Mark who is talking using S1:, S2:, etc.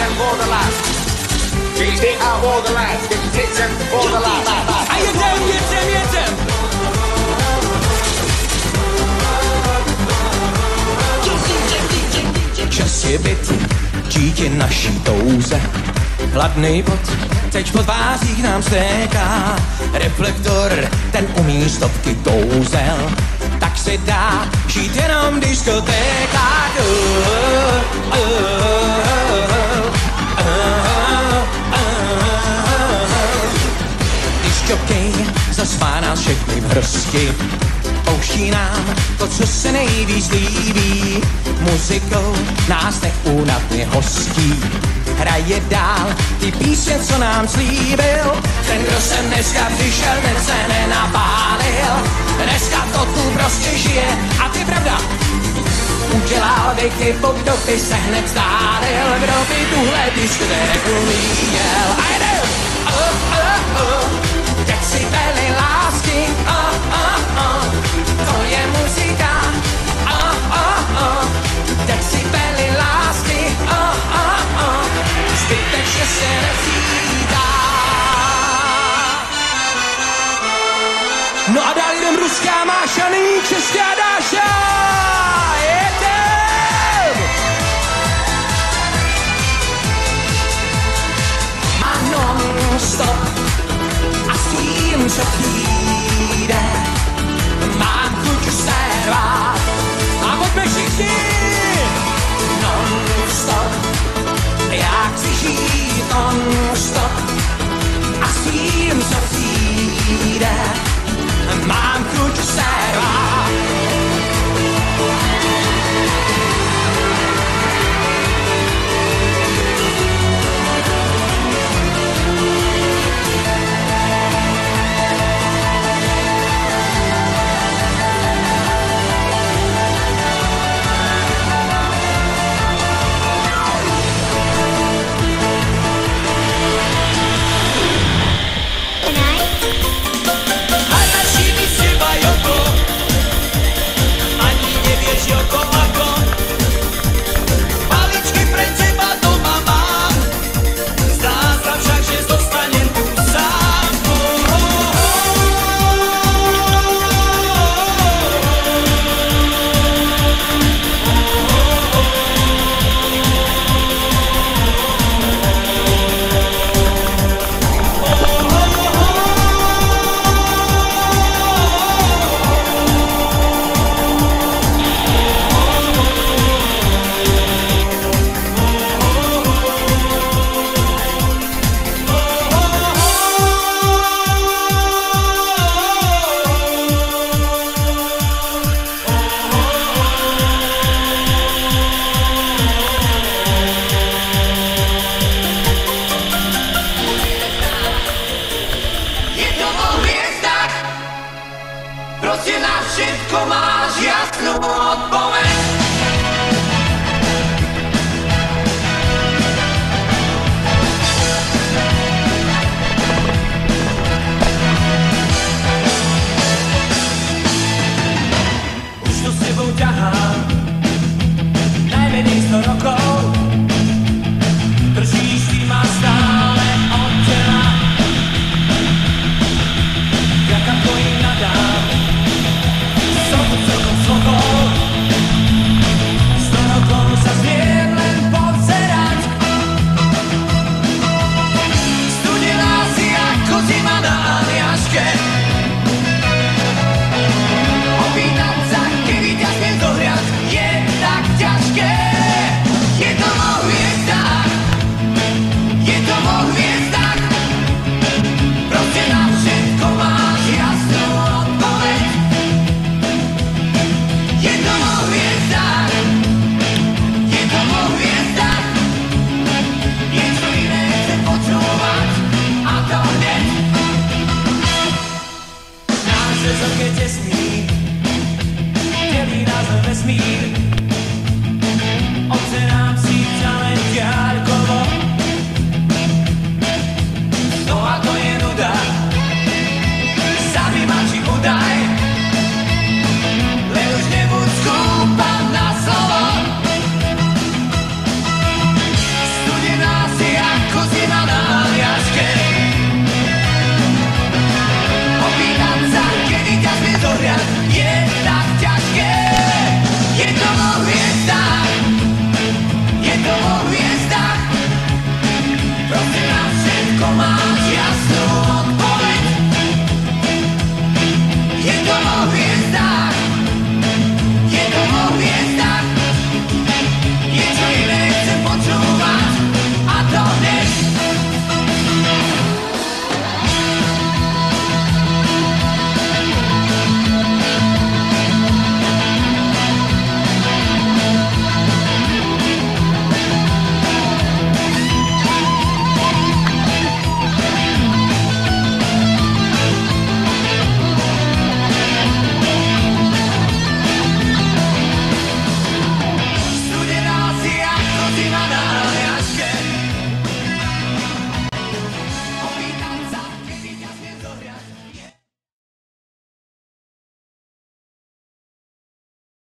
S1: them for the last. Get out all the lads, get them for the last.
S2: A jedem. Čas je byt, dítě naší touze. Hladnej pot, teď po tvářích nám stéká. Reflektor, ten umí stopky touzel. Tak se dá žít jenom diskotéka. Disjokej zaspá nás všechny v hrsti. Pouští nám to, co se nejvíc líbí. Muzikou nás neúnavně hostí. Hraje dál ty písně, co nám slíbil. Ten, kdo sem dneska přišel, ten se nenapálil. Dneska to tu prostě žije a ty pravda. Udělal by chybu, kdo by se hned vzdálil. Kdo by tuhle diskotéku měl. A jedem! Decibely lásky, to je muzika. Decibely lásky, zbytečně se necítá. No a dál jdem ruská máša, není česká.